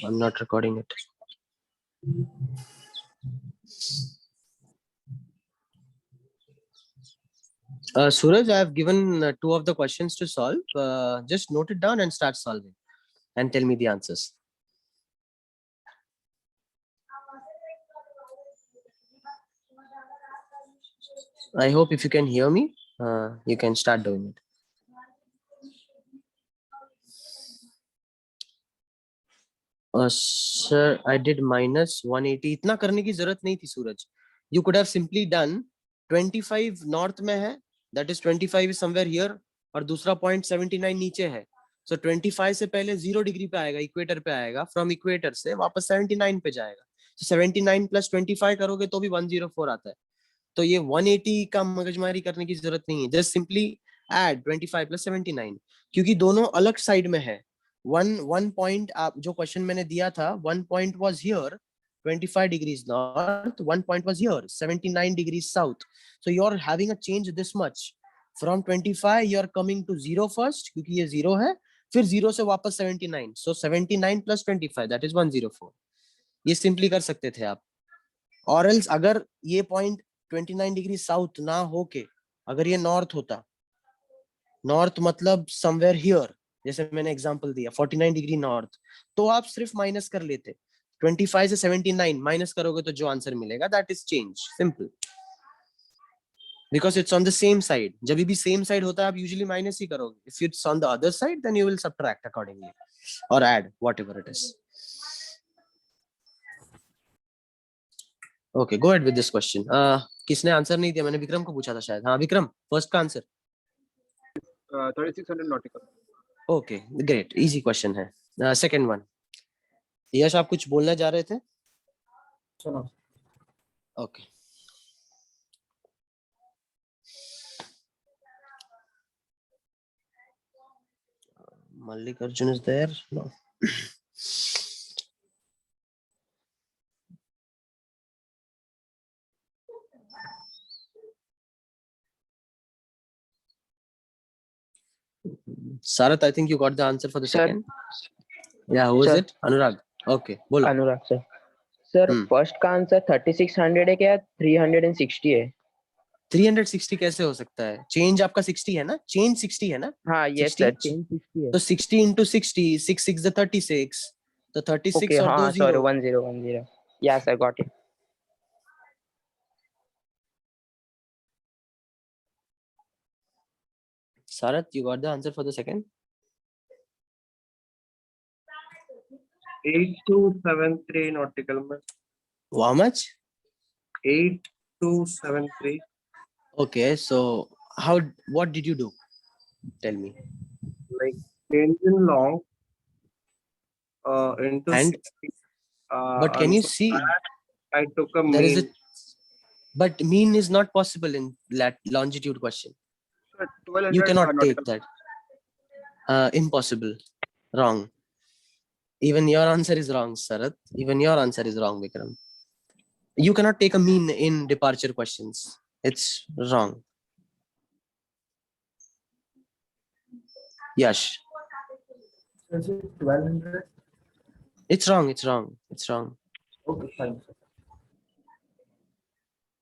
I'm not recording it. Suraj, I have given 2 of the questions to solve. Just note it down and start solving and tell me the answers. I hope if you can hear me, you can start doing it. Sir, I did minus 180. इतना करने की जरूरत नहीं थी सूरज. You could have simply done 25 north में है, that is 25 is somewhere here, और दूसरा point 79 नीचे है. So 25 से पहले 0 डिग्री पे आएगा, इक्वेटर पे आएगा, from इक्वेटर से वापस 79 पे जाएगा. So 79 plus 25 करोगे तो भी 104 आता है. तो ये 180 का मगजमारी करने की जरूरत नहीं है. Just simply add 25 plus 79, क्योंकि दोनों अलग साइड में है. one point आप जो क्वेश्चन मैंने दिया था, 1 point was here 25 degrees north, 1 point was here 79 degrees south. So you're having a change this much. From 25 you're coming to 0 first, क्योंकि ये 0 है, फिर 0 से वापस 79. So 79 plus 25, that is 104. ये सिंपली कर सकते थे आप. और एल्स अगर ये पॉइंट 29 डिग्री साउथ ना होके अगर ये नॉर्थ होता, नॉर्थ मतलब समवेयर हियर, जैसे मैंने एग्जांपल दिया 49 डिग्री नॉर्थ, तो आप सिर्फ माइनस कर लेते. 25 से 79 माइनस करोगे तो जो आंसर मिलेगा that is change. Simple, because it's on the same side. जब भी सेम साइड होता है आप यूजुअली माइनस ही करोगे. If it's on the other side then you will subtract accordingly और add whatever it is. Okay, go ahead with this question. किसने answer नहीं दिया? मैंने विक्रम को पूछा था शायद. हाँ विक्रम, फर्स्ट का answer 3600 nautical. Okay great, easy question है. सेकंड वन, यश आप कुछ बोलना जा रहे थे? सुनो. Okay. Mallikarjun is there? No. Sarath, I think you got the answer for the second. Yeah, who is it? Anurag. Okay, बोलो. अनुराग सर. सर फर्स्ट का आंसर 3600 है क्या 360 है? 360 कैसे हो सकता है? चेंज आपका 60 है ना? चेंज 60 है ना? हाँ यस सर, चेंज 60 है. तो 60 into 60, 6 6 the 36. तो 36 okay, और 2 हाँ 0. sorry 1010. Yeah sir, got it. Sarath, you got the answer for the second? 8273 nautical में. How much? 8273. Okay, so what did you do? Tell me. Like change in long into And 60. but can you see? I took a There mean. is a, but mean is not possible in longitude question. You cannot take that. Impossible. Wrong. Even your answer is wrong, Sarath. Even your answer is wrong, Vikram. You cannot take a mean in departure questions. It's wrong. Yash. Is it 1200? It's wrong. It's wrong. It's wrong. Okay, fine.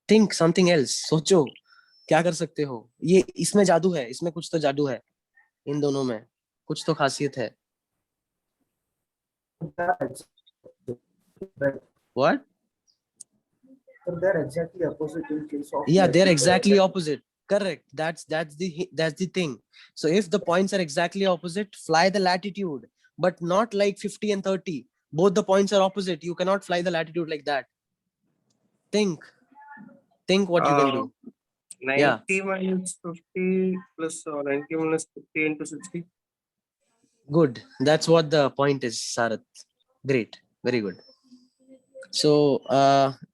Think something else. सोचो क्या कर सकते हो. ये इसमें जादू है. इसमें कुछ तो जादू है. इन दोनों में कुछ तो खासियत है. What? So they're exactly opposite in case of. Yeah, they're exactly opposite. Correct. That's the thing. So if the points are exactly opposite, fly the latitude, but not like 50 and 30. Both the points are opposite. You cannot fly the latitude like that. Think what you can do. 90 minus 50 plus 90 minus 50 into 60. Good. That's what the point is, Sarath. Great. Very good. So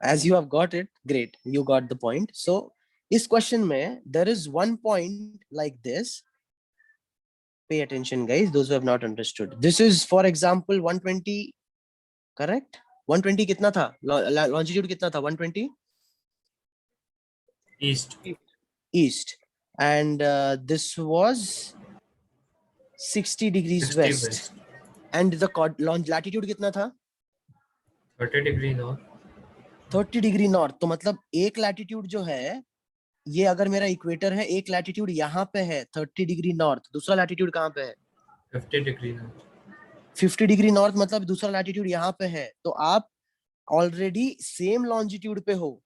as you have got it, great. You got the point. So इस question में there is one point like this. Pay attention, guys. Those who have not understood. This is, for example, 120. Correct? 120 कितना था? Longitude कितना था? 120? East. And this was 60 degrees west. and the latitude कितना था? 30 degree north. 30 degree north. तो मतलब एक latitude जो है, ये अगर मेरा इक्वेटर है, एक लैटिट्यूड यहाँ पे है 30 डिग्री नॉर्थ, दूसरा लैटिट्यूड कहाँ पे है? 50 डिग्री नॉर्थ. 50 डिग्री नॉर्थ मतलब दूसरा लैटिट्यूड यहाँ पे है. तो आप ऑलरेडी सेम लॉन्जिट्यूड पे हो.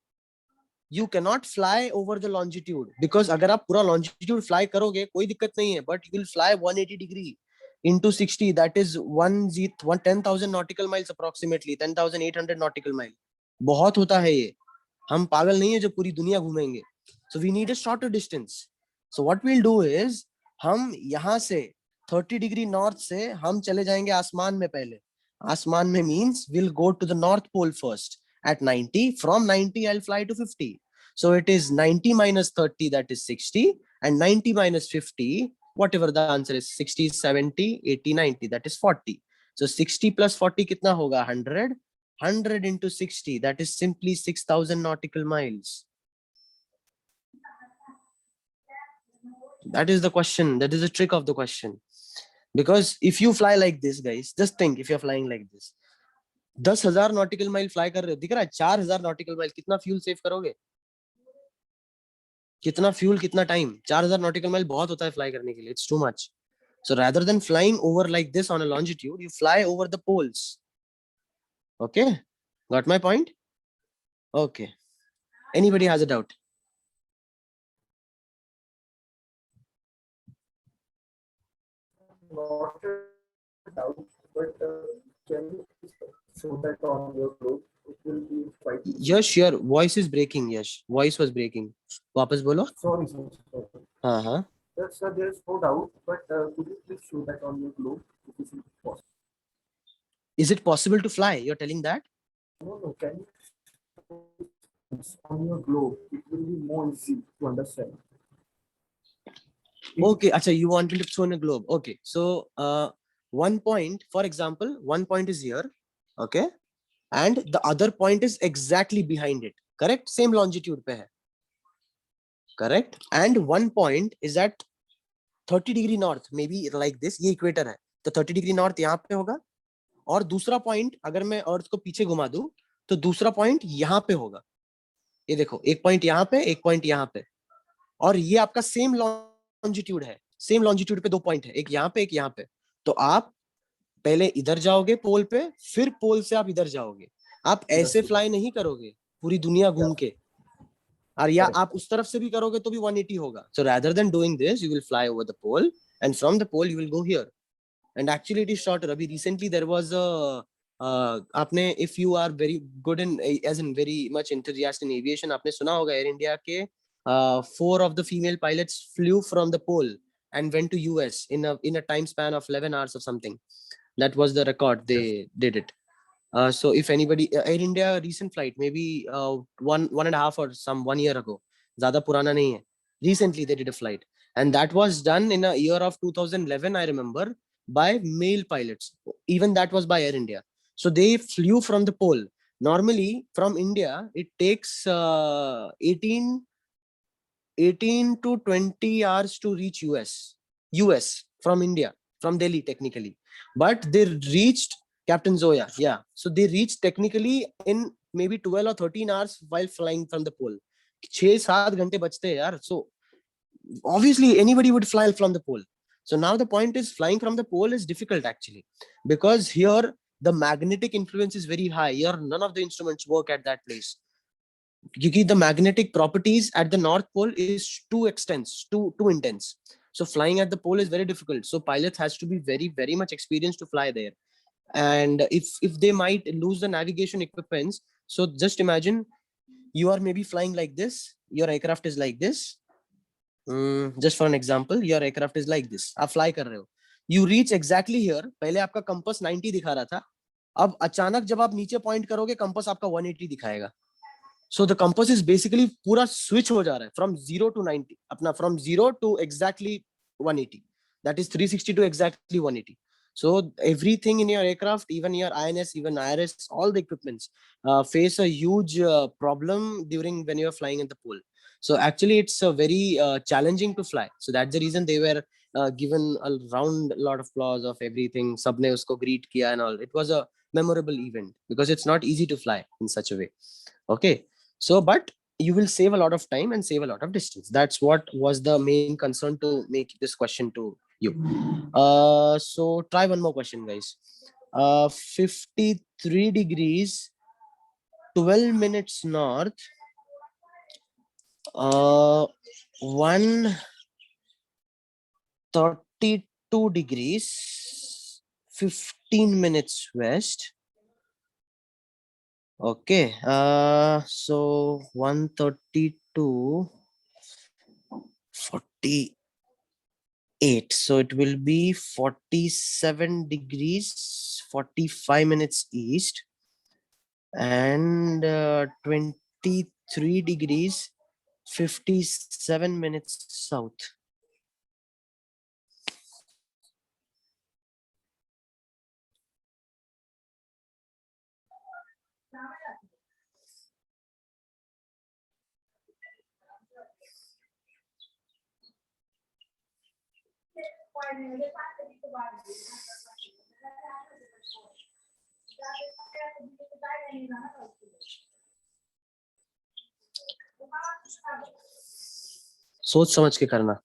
You can not fly over the longitude, because अगर आप पूरा लॉन्जिट्यूड फ्लाई करोगे कोई दिक्कत नहीं है, but you will fly 180 degree into 60, that is 10,000 nautical miles approximately, 10,800 nautical mile. बहुत होता है ये. हम पागल नहीं है जो पूरी दुनिया घूमेंगे. So we need a shorter distance. So what we'll do is, हम यहाँ से 30 डिग्री नॉर्थ से हम चले जाएंगे आसमान में. पहले आसमान में means we'll go to the north pole first at 90. From 90 I'll fly to 50. So it is 90 minus 30, that is 60, and 90 minus 50, whatever the answer is, 60, 70, 80, 90, that is 40. So 60 plus 40 kitna hoga? 100. 100 into 60, that is simply 6,000 nautical miles. That is the question. That is the trick of the question. Because if you fly like this, guys, just think, if you're flying like this, 10,000 nautical mile fly कर रहे हो, दिख रहा है 4,000 nautical mile, कितना fuel save करोगे? कितना fuel, कितना टाइम? 4,000 nautical mile बहुत होता है फ्लाई करने के लिए. It's too much. So rather than flying over like this on a longitude, you fly over the poles. Okay, got my point? Okay, anybody has a doubt? Not a doubt, but can you show that on your globe? It will be quite. Yash, your voice is breaking. Yash, voice was breaking. वापस बोलो. Sorry, sir. हाँ हाँ. Yes, sir, there is no doubt, but could you please show that on your globe? If it is possible. Is it possible to fly? You're telling that? No, can you on your globe? It will be more easy to understand. Okay, acha, you wanted to show in a globe. Okay, so one point, for example, one point is here, okay, and the other point is exactly behind it. Correct? Same longitude pe hai. Correct? And one point is at 30 degree north, maybe like this. ये equator है, तो 30 degree north यहाँ पे होगा. और दूसरा point, अगर मैं अर्थ को पीछे घुमा दूं, तो दूसरा point यहाँ पे होगा. ये देखो, एक point यहाँ पे, एक point यहाँ पे. और ये आपका सेम लॉन्जिट्यूड है. सेम लॉन्जिट्यूड पे दो पॉइंट है, एक यहाँ पे, एक यहाँ पे. तो आप पहले इधर जाओगे पोल पे, फिर पोल से आप इधर जाओगे. आप ऐसे फ्लाई नहीं करोगे पूरी दुनिया घूम के. और या आप उस तरफ से भी करोगे तो भी 180 होगा. So rather than doing this, you will fly over the pole, and from the pole you will go here. And actually it is shorter. अभी recently there was a आपने, if you are very good in, as in very much enthusiast in aviation, आपने सुना होगा air India के 4 of the female pilots flew from the pole and went to US in a time span of 11 hours or something. That was the record. They did it. So if anybody, Air India recent flight, maybe 1.5 or 1 year ago, ज़्यादा पुराना नहीं है. Recently they did a flight, and that was done in a year of 2011, I remember, by male pilots. Even that was by Air India. So they flew from the pole. Normally from India it takes 18 to 20 hours to reach US from India, from Delhi technically. But they reached, Captain Zoya, yeah. So they reached technically in maybe 12 or 13 hours while flying from the pole. 6-7 घंटे बचते हैं यार. So obviously anybody would fly from the pole. So now the point is, flying from the pole is difficult actually, because here the magnetic influence is very high. Here none of the instruments work at that place. Because the magnetic properties at the North Pole is too intense. So flying at the pole is very difficult. So pilots has to be very, very much experienced to fly there. And if they might lose the navigation equipments, so just imagine you are maybe flying like this, your aircraft is like this. Just for an example, your aircraft is like this. आप fly कर रहे हो, you reach exactly here. पहले आपका compass 90 दिखा रहा था, अब अचानक जब आप नीचे point करोगे, compass आपका 180 दिखाएगा. So the compass is basically पूरा switch हो जा रहा है from 0 to 90, अपना from 0 to exactly 180. That is 360 to exactly 180. So everything in your aircraft, even your INS, even IRS, all the equipments face a huge problem during when you are flying in the pole. So actually it's very challenging to fly. So that's the reason they were given a lot of applause of everything. सबने उसको greet किया and all. It was a memorable event because it's not easy to fly in such a way. Okay, so but you will save a lot of time and save a lot of distance. That's what was the main concern to make this question to you. So try one more question, guys. 53 degrees 12 minutes north, 132 degrees 15 minutes west. Okay, so 132 48, so it will be 47 degrees 45 minutes east and 23 degrees 57 minutes south. सोच समझ के करना.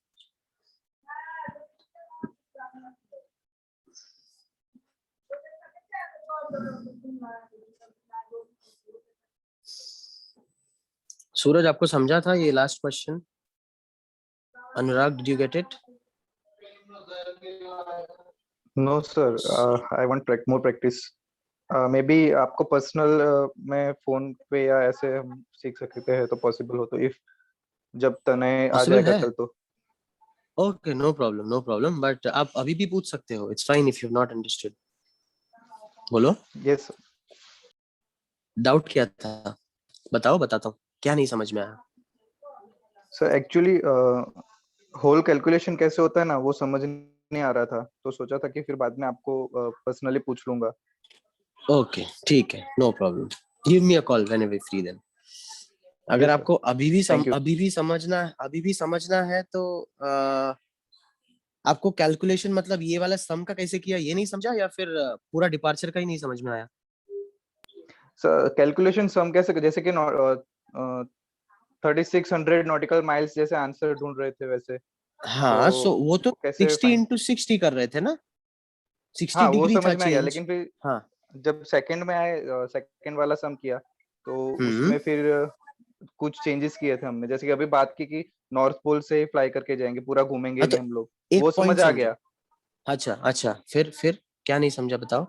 सूरज, आपको समझा था ये last question? Anurag, did you get it? No sir, I want more practice. Maybe आपको personal में फोन पे या ऐसे हम सीख सकते हैं तो पॉसिबल हो तो, इफ जब तनय आ Possible जाएगा है? कल तो. Okay, no problem. But आप अभी भी पूछ सकते हो. It's fine if you've not understood. बोलो. Yes sir. डाउट क्या था? बताओ, बताता हूँ. क्या नहीं समझ में आया? सर एक्चुअली होल कैलकुलेशन कैसे होता है ना वो समझ नहीं आ रहा था, तो सोचा था कि फिर बाद में आपको पर्सनली पूछ लूंगा. ओके, ठीक है, no problem. Give me a call whenever free then. अगर Yes, sir. आपको Thank you. अभी भी समझना है तो आपको कैलकुलेशन मतलब ये वाला सम का कैसे किया ये नहीं समझा, या फिर पूरा डिपार्चर का ही नहीं समझ में आया? सर कैलकुलेशन सम कैसे, जैसे कि 3600 नॉटिकल माइल्स जैसे आंसर ढूंढ रहे थे वैसे. हाँ, तो सो वो तो कैसे 60 find- into 60 कर रहे थे ना. 60 हाँ वो डिग्री था समझ में आ गया, चेंज. लेकिन फिर हाँ. जब सेकंड में आए, सेकंड वाला सम किया तो उसमें फिर कुछ चेंजेस किए थे हमने, जैसे कि अभी बात की कि नॉर्थ पोल से ही फ्लाई करके जाएंगे, पूरा घूमेंगे नहीं हम लोग, एक वो पॉइंट समझ आ समझो. गया. अच्छा, फिर क्या नहीं समझा, बताओ.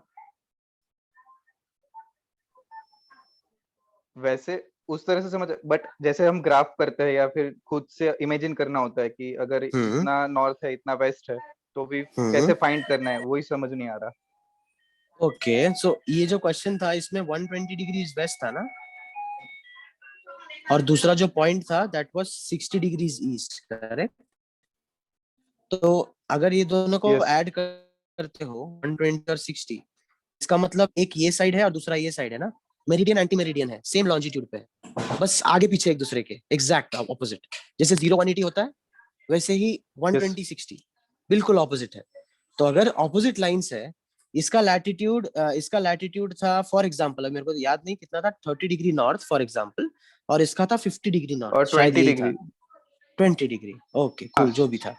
वैसे उस तरह से समझ, बट जैसे हम ग्राफ करते हैं या फिर खुद से इमेजिन करना होता है कि अगर इतना नॉर्थ है इतना वेस्ट है तो भी कैसे फाइंड करना है, वही समझ नहीं आ रहा. ओके, सो ये जो क्वेश्चन था इसमें 120 डिग्रीज वेस्ट था ना, और दूसरा जो पॉइंट था that was 60 degrees east, correct? तो अगर ये दोनों को Yes. ऐड करते हो 120 और 60, इसका मतलब एक ये साइड है और दूसरा ये साइड है ना. मेरिडियन एंटी मेरिडियन है, सेम लॉन्जिट्यूड पे है, बस आगे पीछे एक दूसरे के एग्जैक्ट ऑपोजिट. जैसे 0 180 होता है वैसे ही 120 60 बिल्कुल ऑपोजिट है. तो अगर ऑपोजिट लाइंस है, इसका लैटिट्यूड था फॉर एग्जांपल, मेरे को याद नहीं कितना था, 30 डिग्री नॉर्थ फॉर एग्जांपल, और इसका था 50 डिग्री नॉर्थ, और शायद 20 यही डिग्री. था 20 डिग्री. ओके कूल, जो भी था.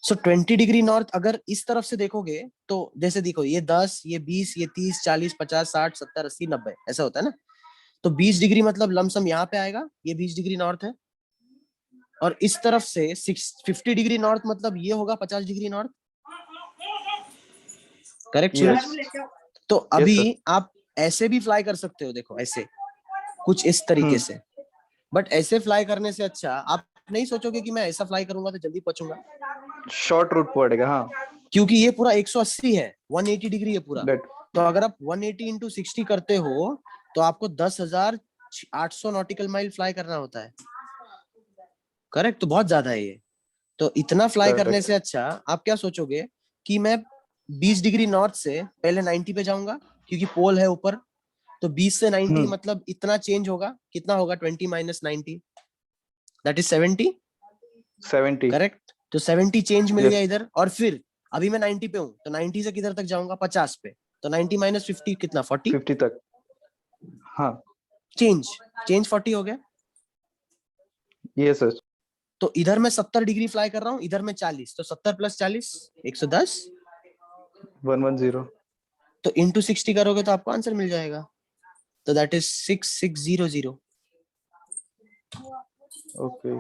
सो 20 डिग्री नॉर्थ अगर इस तरफ से देखोगे तो जैसे देखो ये 10, ये 20, ये 30, 40, 50, 60, 70, 80, 90 ऐसा होता है ना. तो 20 डिग्री मतलब लमसम यहाँ पे आएगा, ये 20 डिग्री नॉर्थ है. और इस तरफ से 50 डिग्री नॉर्थ मतलब ये होगा 50 डिग्री नॉर्थ. करेक्ट सूरज? तो अभी आप ऐसे भी फ्लाई कर सकते हो, देखो ऐसे कुछ इस तरीके से. बट ऐसे फ्लाई करने से अच्छा आप नहीं सोचोगे कि मैं ऐसा फ्लाई करूंगा तो जल्दी पहुंचूंगा, शॉर्ट रूट पड़ेगा. हाँ, क्योंकि ये पूरा 180 है, 180 डिग्री है पूरा. That- तो अगर आप 180 into 60 करते हो तो आपको 10,800 नॉटिकल माइल फ्लाई करना होता है. करेक्ट? तो बहुत ज्यादा है ये. तो इतना फ्लाई Correct. करने से अच्छा आप क्या सोचोगे कि मैं 20 डिग्री नॉर्थ से पहले 90 पे जाऊंगा, क्योंकि पोल है ऊपर. तो 20 से 90 मतलब इतना चेंज होगा, कितना होगा 20 - 90, दैट इज 70. 70. करेक्ट? तो 70 चेंज मिल Yes. गया इधर, और फिर अभी मैं 90 पे हूँ, तो 90 से किधर तक जाऊंगा? 50 पे। तो 90 माइनस 50 कितना? 40 50 तक, हाँ चेंज 40 हो गया। ये सर। तो इधर मैं 70 डिग्री फ्लाई कर रहा हूँ, इधर मैं 40, तो 70 प्लस 40 110, 110, तो इंटू 60 करोगे तो आपको आंसर मिल जाएगा। तो that is 6600। Okay.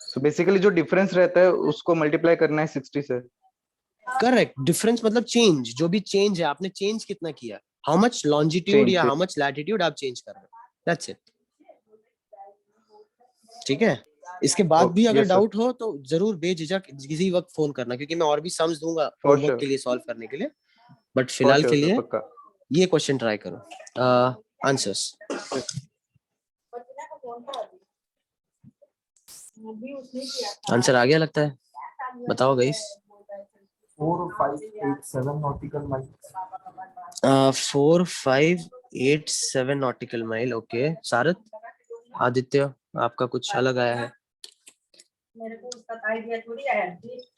So basically जो डिफरेंस रहता है उसको मल्टीप्लाई करना है 60 से। करेक्ट, डिफरेंस मतलब चेंज, जो भी चेंज है आपने चेंज कितना किया, हाउ मच लॉन्जिट्यूड Change, या change. हाउ मच लैटिट्यूड आप चेंज कर रहे हो, दैट्स इट। ठीक है, इसके बाद भी अगर yes, sir. डाउट हो तो जरूर बेझिझक किसी वक्त फोन करना, क्योंकि मैं और भी सम्स दूंगा For होमवर्क sure. के लिए सॉल्व करने के लिए, बट For फिलहाल sure, के sir, लिए पक्का। ये क्वेश्चन ट्राई करो। आंसर्स आंसर आ गया लगता है, बताओ guys. 4587 nautical miles. 4587 nautical mile. Okay, सारथ, आदित्य, आपका कुछ अलग आया है?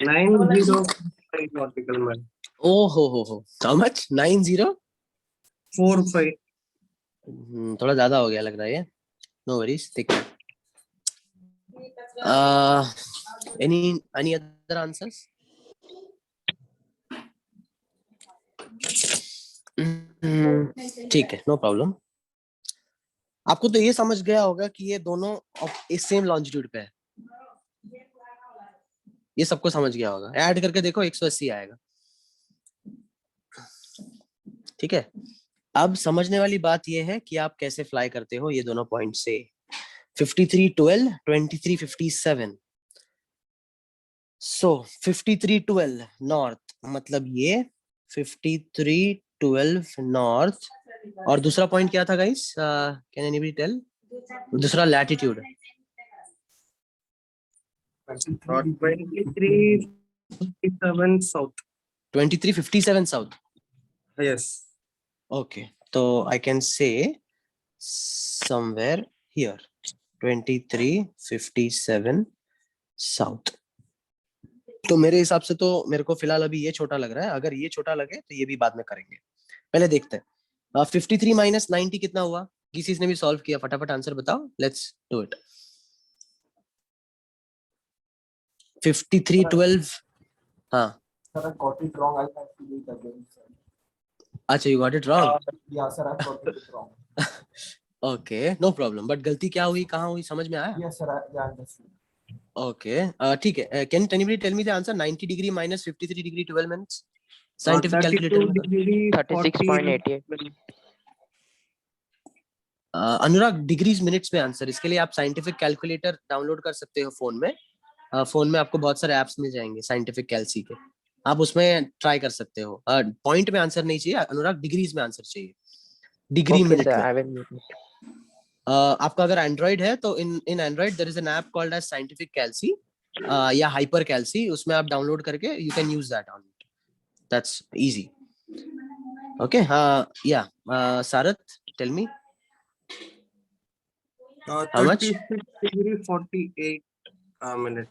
905 nautical mile. ओ हो, हाउ मच? 90? 45. थोड़ा ज्यादा हो गया लग रहा है ये। नो वरीज, ठीक है। Any other answers? ठीक है, नो प्रॉब्लम। आपको तो ये समझ गया होगा कि ये दोनों सेम लॉन्जिट्यूड पे है, ये सबको समझ गया होगा। ऐड करके देखो 180 आएगा। ठीक है, अब समझने वाली बात ये है कि आप कैसे फ्लाई करते हो ये दोनों पॉइंट से। 5312, 2357। सो 5312 नॉर्थ, मतलब ये 5312 नॉर्थ, और दूसरा पॉइंट क्या था गाइस? Can anybody tell? दूसरा latitude 2357 south. 2357 south. Yes. Okay, so I can say somewhere here 2357 south. तो मेरे हिसाब से तो मेरे को फिलहाल अभी ये छोटा लग रहा है, अगर ये छोटा लगे तो ये भी बाद में करेंगे। पहले देखते हैं 53 माइनस 90 कितना हुआ? किसी ने भी सॉल्व किया? फटाफट आंसर बताओ, लेट्स डू इट। 5312, हाँ। Sir, I got it wrong. I'll have to do it again, sir. अच्छा, you got it wrong. Yeah, sir, I got it wrong. Okay, no problem, but गलती क्या हुई, कहाँ हुई, समझ में आया? Yes, sir, I understood. Okay, ठीक है। Can anybody tell me the answer? 90 degree minus 53 degree 12 minutes, scientific 32 calculator में। degree 36.88. 40. अनुराग, डिग्रीज मिनट्स में आंसर, इसके लिए आप साइंटिफिक कैलकुलेटर डाउनलोड कर सकते हो फोन में। फोन में आपको बहुत सारे एप्स मिल जाएंगे साइंटिफिक कैलसी के, आप उसमें ट्राई कर सकते हो। पॉइंट में आंसर नहीं चाहिए अनुराग, डिग्रीज में आंसर चाहिए, डिग्री Okay, मिनट sir, में। I will make it. आपका अगर एंड्रॉइड है तो in android there is an app called as scientific calci या हाइपर कैलसी, उसमें आप डाउनलोड करके you can use that on it, that's easy. Okay, या Sarath, tell me how much? 36 degree 48 minute.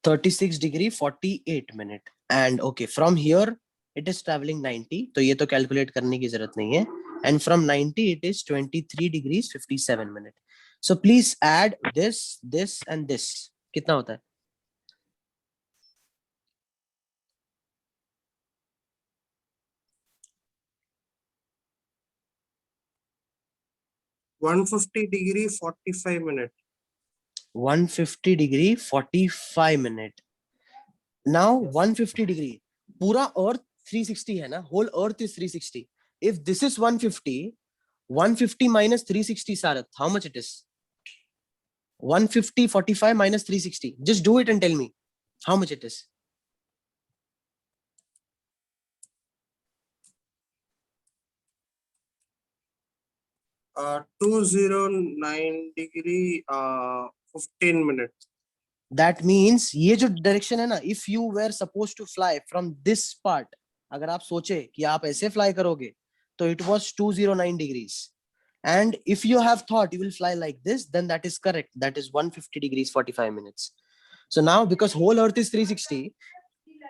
36 degree 48 minute, and okay from here it is travelling 90, तो ये तो calculate करने की जरूरत नहीं है, and from 90 it is 23 degrees 57 minute. So please add this and this, कितना होता है? 150 degree 45 minute. 150 degree 45 minute. Now 150 degree, पूरा अर्थ 360 है ना, whole earth is 360। If this is 150 minus 360, Sarath, how much it is? 150 45 minus 360, just do it and tell me how much it is. Uh, 209 degree 15 minutes. That means ये जो direction है ना, if you were supposed to fly from this part, अगर आप सोचे कि आप ऐसे फ्लाई करोगे तो it was 209 degrees, and if you have thought you will fly like this, then that is correct, that is 150 degrees 45 minutes. So now because whole earth is 360,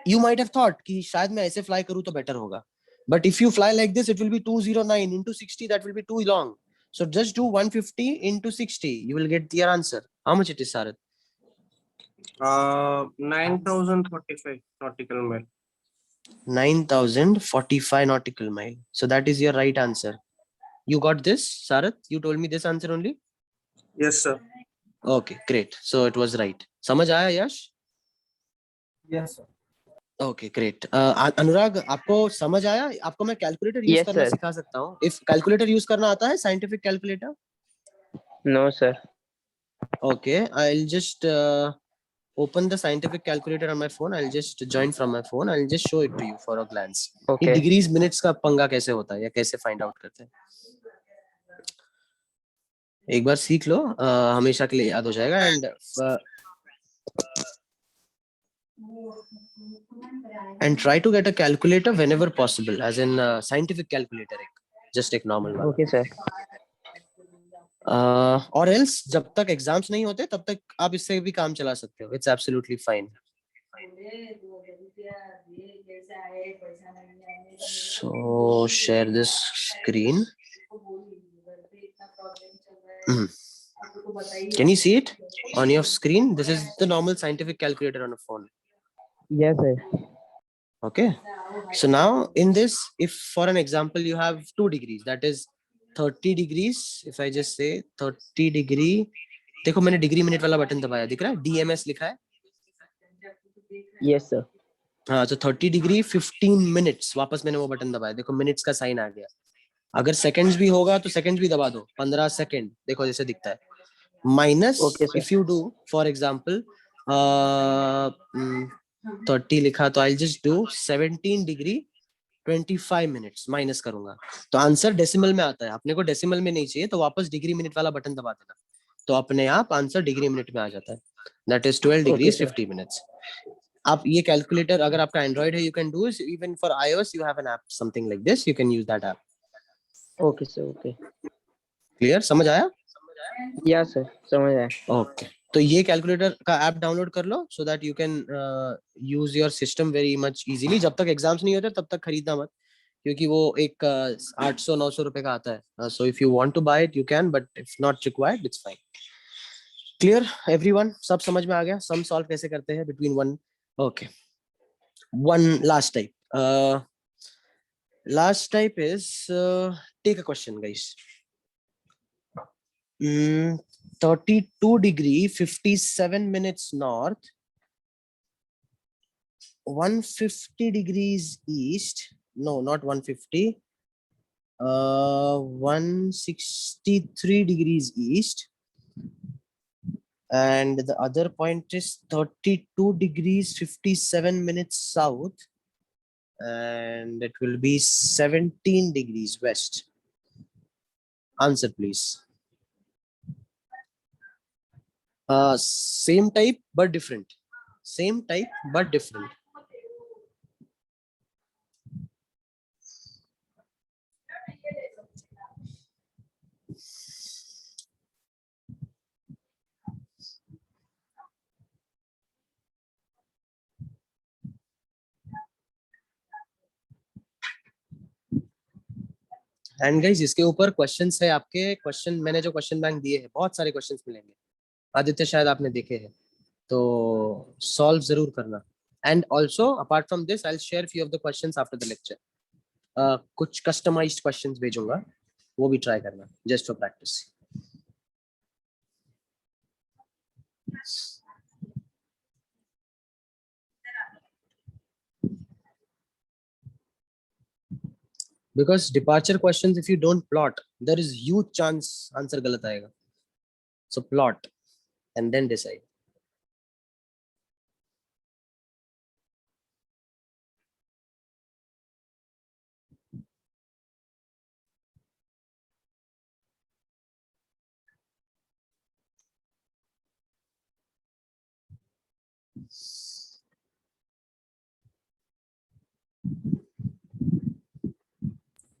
you might have thought कि शायद मैं ऐसे fly करूँ तो better होगा. But if you fly like this, it will be 209 into 60. That will be too long. So just do 150 into 60. You will get your answer. How much it is, Sarath? 9045 nautical mile. 9045 nautical mile. So that is your right answer. You got this, Sarath? You told me this answer only? Yes, sir. Okay, great. So it was right. समझ आया यश? Yes, sir. Okay, great. अनुराग, आपको समझ आया? आपको मैं calculator use Yes, करना sir. सिखा सकता हूँ. If कैलकुलेटर यूज करना आता है, scientific calculator? No, sir. Okay, I'll just open the scientific calculator on my phone. I'll just join from my phone. I'll just show it to you for a glance. ये Okay. Degrees minutes का पंगा कैसे होता है या कैसे find out करते हैं. एक बार सीख लो, हमेशा के लिए याद हो जाएगा. And try to get a calculator whenever possible, as in scientific calculator, just एक normal वाला. Okay, sir. और else जब तक एग्जाम्स नहीं होते तब तक आप इससे भी काम चला सकते हो. It's absolutely fine. So share this screen. Can you see it on your screen? This is the normal scientific calculator on a phone. Yes, sir. Okay. So now in this, if for an example you have 2 degrees, that is 30 degrees. If I just say 30 degree, देखो मैंने degree minute वाला button दबाया, दिख रहा है? DMS लिखा है. Yes, sir. हाँ, तो 30 डिग्री 15 मिनट्स, वापस मैंने वो बटन दबाया, देखो मिनट्स का साइन आ गया. अगर सेकंड्स भी होगा तो सेकंड्स भी दबा दो, 15 सेकंड, देखो जैसे दिखता है. Minus Okay, sir. If you do for example 30 लिखा तो I just do 17 degree 25 minutes minus करूंगा, तो आंसर डेसिमल में आता है. अपने को डेसिमल में नहीं चाहिए तो वापस डिग्री मिनट वाला बटन दबा देना, तो अपने आप आंसर डिग्री मिनट में आ जाता है. That is 12 degree 50 minutes. आप ये कैलकुलेटर अगर आपका एंड्रॉइड है, you can do it. Even for iOS you have an app something like this, you can use that app. Okay, sir. Okay. Clear, समझ आया? Yeah, sir. समझ आया. Okay, तो ये कैलकुलेटर का ऐप डाउनलोड कर लो so that you can use your system very much easily. जब तक एग्जाम्स नहीं होते तब तक खरीदना मत, क्योंकि वो एक 800-900 रुपए का आता है. So if you want to buy it you can, but if not required it's fine. Clear everyone? सब समझ में आ गया सम सॉल्व कैसे करते हैं between one. Okay, one last type. Last type is take a question guys. 32 degree 57 minutes north, 150 degrees east, no not 150, 163 degrees east, and the other point is 32 degrees 57 minutes south, and it will be 17 degrees west. Answer please. Same type but different. Same type but different. And guys इसके ऊपर questions है आपके. Question मैंने जो question bank दिए हैं, बहुत सारे क्वेश्चंस मिलेंगे. आदित्य शायद आपने देखे हैं, तो सॉल्व जरूर करना. And also apart from this I will share few of the questions after the lecture. कुछ कस्टमाइज्ड क्वेश्चंस भेजूंगा, वो भी ट्राई करना just for practice. Because departure questions, if you don't plot, there is huge chance answer गलत आएगा. So plot and then decide.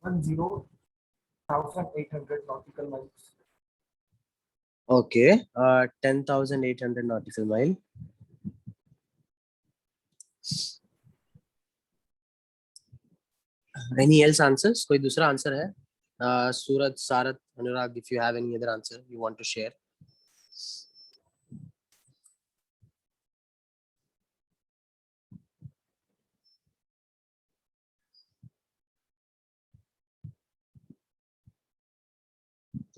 One 0,800 nautical miles. Okay, 10,800 nautical mile. Any else answers? कोई दूसरा answer है? सूरज, सारथ, अनुराग, if you have any other answer you want to share.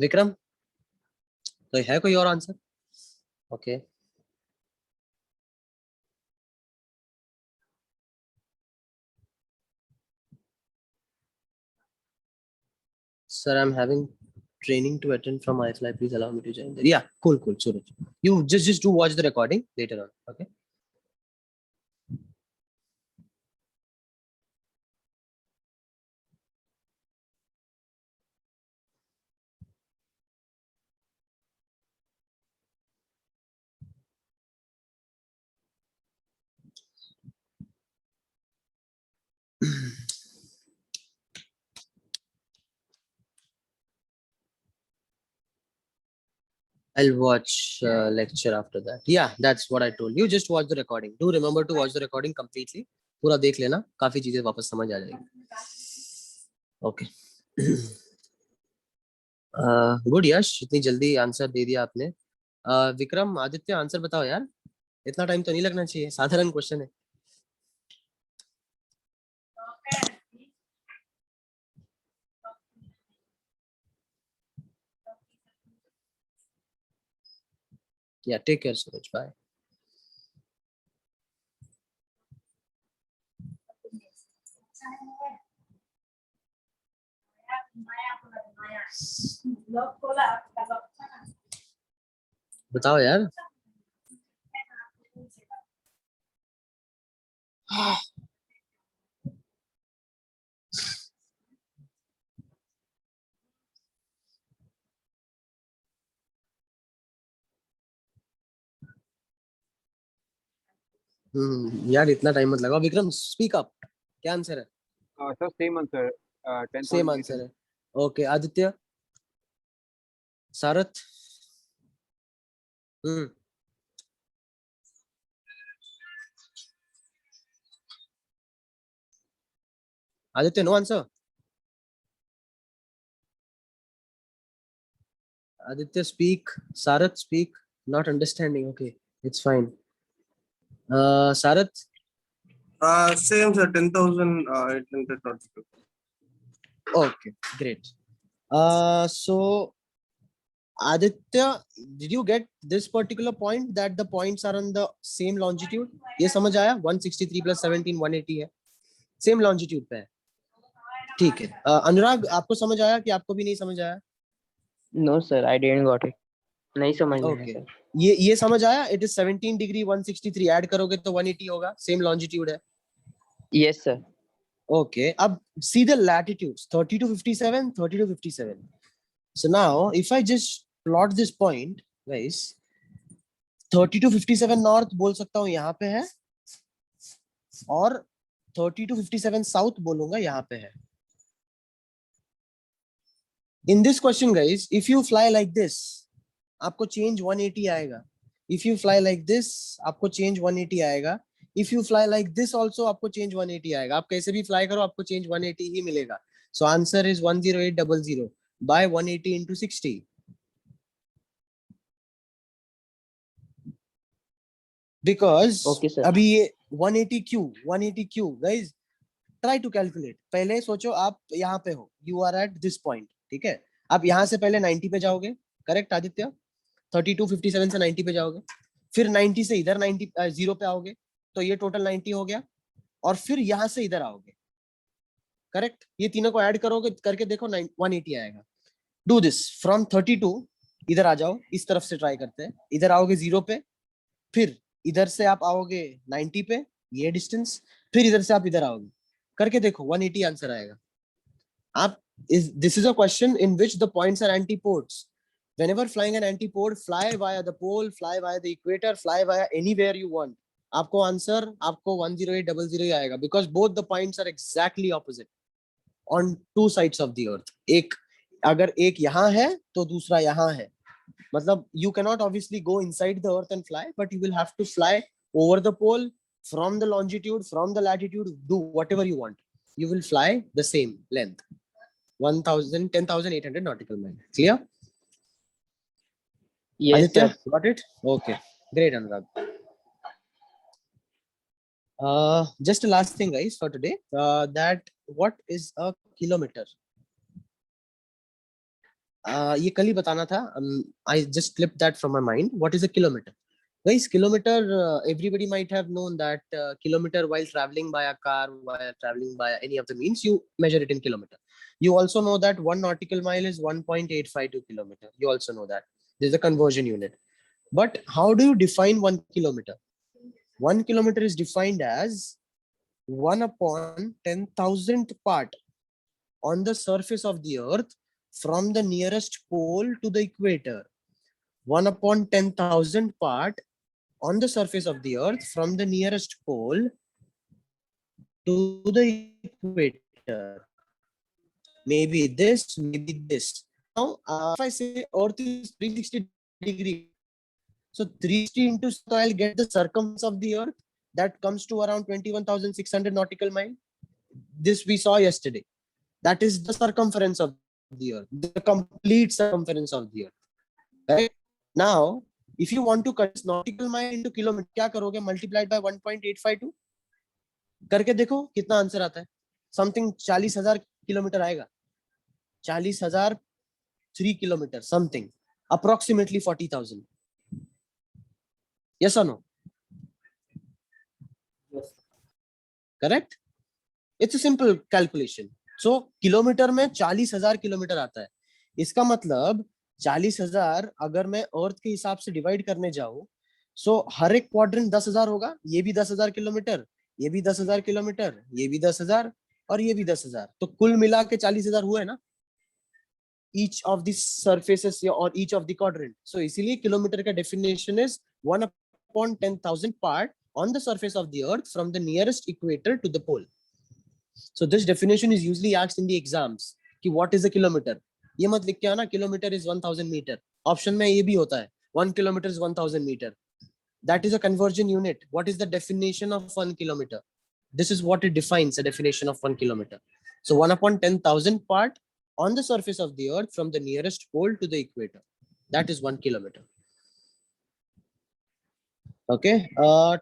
Vikram, कोई है कोई और answer? Okay, sir, I'm having training to attend from iFly. Please allow me to join there. Yeah, cool, Suraj. You just do watch the recording later on. Okay. I'll watch lecture after that. Yeah, that's what I told you. Just watch the recording. Do remember to watch the recording completely. पूरा देख लेना, काफी चीजें वापस समझ आ जाएगी. Okay. Good यश, इतनी जल्दी आंसर दे दिया आपने. विक्रम, आदित्य, आंसर बताओ यार, इतना टाइम तो नहीं लगना चाहिए, साधारण क्वेश्चन है. Yeah, take care, Suraj. Bye. बताओ यार. यार इतना टाइम मत लगाओ. Vikram, speak up. क्या आंसर है? Sir same answer, 10 same answer है. Okay, Aditya, Sarath. Aditya, no answer. Aditya, speak. Sarath, speak. Not understanding. Okay, it's fine. Sarath. Same sir, 10,842. Okay, great. So Aditya, did you get this particular point that the points are on the same longitude? ये समझ आया? 163 plus 17 180 है. Same longitude पे है. ठीक है. अनुराग, आपको समझ आया कि आपको भी नहीं समझ आया? No sir, I didn't got it. नहीं समझ में Okay. आया. ये समझ आया? It is 17 degree 163. ऐड करोगे तो 180 होगा. Same longitude है. Yes sir. Okay. अब see the latitudes. 30 to 57, 30 to 57. So now if I just plot this point, guys, 30 to 57 north बोल सकता हूँ यहाँ पे है, और 30 to 57 south बोलूंगा यहाँ पे है. In this question, guys, if you fly like this, आपको change 180 आएगा. If you fly like this, आपको change 180 आएगा. If you fly like this also, आपको change 180 आएगा. आप कैसे भी fly करो, आपको change 180 ही मिलेगा. So answer is 10800 by 180 into 60. Because Okay sir. अभी ये 180Q, guys, try to calculate. पहले सोचो आप यहाँ पे हो, you are at this point, ठीक है? आप यहाँ से पहले 90 पे जाओगे, करेक्ट आदित्य? 32 57 से 90 पे जाओगे, फिर 90 से इधर 90 0 पे आओगे, तो ये टोटल 90 हो गया, और फिर यहाँ से इधर आओगे, करेक्ट? ये तीनों को ऐड करोगे, करके देखो 180 आएगा. डू दिस फ्रॉम 32, इधर आ जाओ, इस तरफ से ट्राई करते हैं. इधर आओगे 0 पे, फिर इधर से आप आओगे 90 पे, ये डिस्टेंस, फिर इधर से आप इधर आओगे, करके देखो 180 आंसर आएगा. आप this is a question in which the points are antipodes. Whenever flying an antipode, fly via the pole, fly via the equator, fly via anywhere you want. आपको आंसर आपको 10800 ही आएगा, because both the points are exactly opposite on two sides of the earth. एक अगर एक यहाँ है तो दूसरा यहाँ है, मतलब you cannot obviously go inside the earth and fly, but you will have to fly over the pole, from the longitude, from the latitude, do whatever you want. you will fly the same length, 10,800 nautical mile. Clear? Yes, Aditya, sir. got it? Okay, great, Anurag. Just a last thing, guys, for today. That what is a kilometer? ये कल ही बताना था. I just clipped that from my mind. What is a kilometer? Guys, kilometer, everybody might have known that kilometer while traveling by a car, while traveling by any of the means, you measure it in kilometer. You also know that 1 nautical mile is 1.852 kilometer. You also know that. This is a conversion unit. But how do you define 1 kilometer? 1 kilometer is defined as 1 upon 10,000th part on the surface of the earth from the nearest pole to the equator. 1 upon 10,000 part on the surface of the earth from the nearest pole to the equator. Maybe this, maybe this. Now, if I say earth is 360 degree, so 360 into, so I'll get the circumference of the earth. That comes to around 21,600 nautical mile. This we saw yesterday. That is the circumference of the earth, the complete circumference of the earth. Right? Now, if you want to convert nautical mile into kilometer, क्या करोगे? Multiplied by 1.852 करके देखो कितना answer आता है. Something 40,000 kilometre आएगा. 40,000 3 kilometer, something approximately 40,000. Yes or no? Yes. Correct? It's a simple calculation. So kilometre में 40,000 kilometre आता है. इसका मतलब 40,000 अगर मैं अर्थ के हिसाब से डिवाइड करने जाऊं, सो हर एक क्वाड्रेंट 10,000 होगा. ये भी 10,000 किलोमीटर, ये भी 10,000 किलोमीटर, ये भी 10,000 और ये भी 10,000. तो कुल मिला के 40,000 हुए ना, each of the surfaces or each of the quadrant. So इसीलिए किलोमीटर का definition is 1 upon 10,000 part on the surface of the earth from the nearest equator to the pole. So this definition is usually asked in the exams कि what is a kilometer. ये मत लिख के आना kilometer is 1,000 meter. Option में ये भी होता है 1 kilometer is 1,000 meter. That is a conversion unit. What is the definition of 1 kilometer? This is what it defines, a definition of 1 kilometer. So 1 upon 10,000 part on the surface of the earth from the nearest pole to the equator. That is 1 kilometer. Okay.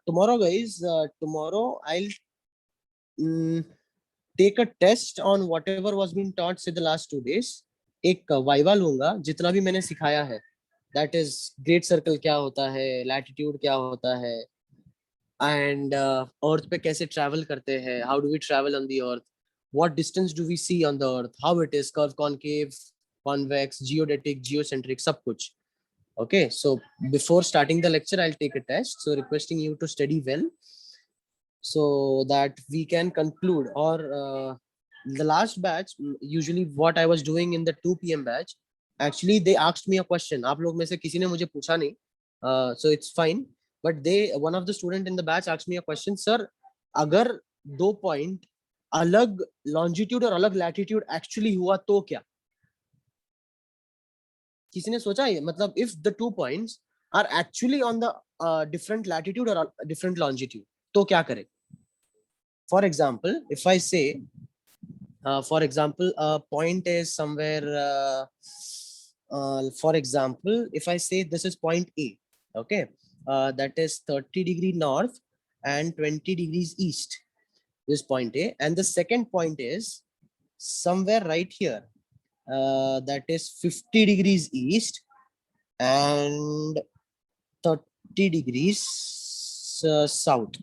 Tomorrow, guys, tomorrow I'll take a test on whatever was being taught say the last 2 days. एक viva लूंगा जितना भी मैंने सिखाया है. That is great circle क्या होता है, latitude क्या होता है, and earth पे कैसे travel करते हैं, how do we travel on the earth, what distance do we see on the earth, how it is curved, concave, convex, geodetic, geocentric, सब कुछ. Okay, so before starting the lecture I'll take a test, so requesting you to study well so that we can conclude. Or the last batch, usually what I was doing in the 2 p.m. batch, actually they asked me a question. आप लोग में से किसी ने मुझे पूछा नहीं, so it's fine, but one of the student in the batch asked me a question, sir, अगर 2 point अलग longitude और अलग latitude actually हुआ तो क्या? किसी ने सोचा है? मतलब if the 2 points are actually on the different latitude or different longitude, तो क्या करें? For example, if I say, for example, a point is somewhere, for example, if I say this is point A, okay, that is 30 degree north and 20 degrees east, this point A, and the second point is somewhere right here, that is 50 degrees east and 30 degrees south.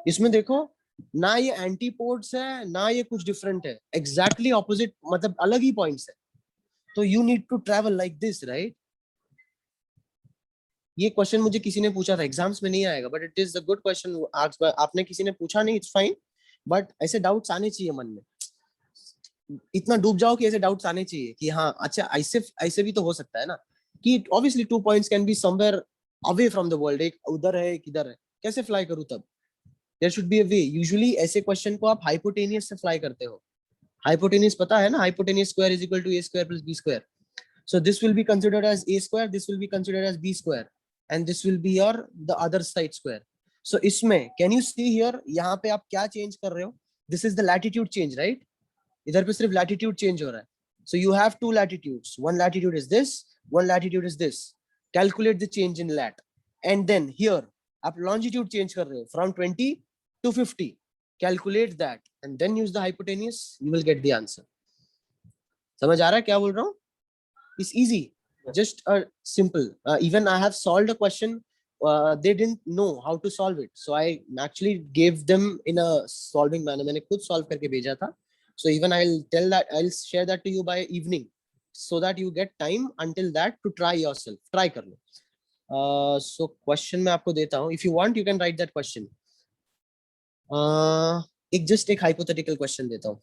इसमें देखो ना ये एंटीपोड्स है ना ये कुछ different है, exactly opposite, मतलब अलग ही पॉइंट्स है. तो you need to travel like this, right? ये क्वेश्चन मुझे किसी ने पूछा था, एग्जाम्स में नहीं आएगा, but it is a good question. आपने किसी ने पूछा नहीं, इट्स फाइन, बट ऐसे डाउट्स आने चाहिए मन में. इतना डूब जाओ कि ऐसे डाउट्स आने चाहिए कि हाँ अच्छा ऐसे भी तो हो सकता है ना, कि obviously 2 points can be somewhere away from the world. एक उधर है एक इधर है, कैसे फ्लाई करूं तब? There should be a way. Usually ऐसे क्वेश्चन को आप हाइपोटेनियस से फ्लाई करते हो. हाइपोटेनियस पता है ना, hypotenuse square is equal to a square plus b square. So this will be considered as a square, this will be considered as b square, and this will be your the other side square. So इसमें can you see here, यहाँ पे आप क्या change कर रहे हो? this is the latitude change, right? इधर पे सिर्फ latitude change हो रहा है. So you have two latitudes. One latitude is this, one latitude is this. Calculate the change in lat. And then here, आप longitude change कर रहे हो from 20 to 50. Calculate that and then use the hypotenuse. You will get the answer. समझ आ रहा है क्या बोल रहा हूँ? It's easy. Just a simple. Even I have solved a question. They didn't know how to solve it. So I actually gave them in a solving manner. मैंने खुद solve करके भेजा था. So even I'll share that to you by evening, so that you get time until that to try yourself. Try कर लो. So question मैं आपको देता हूँ. If you want, you can write that question. एक hypothetical question देता हूँ.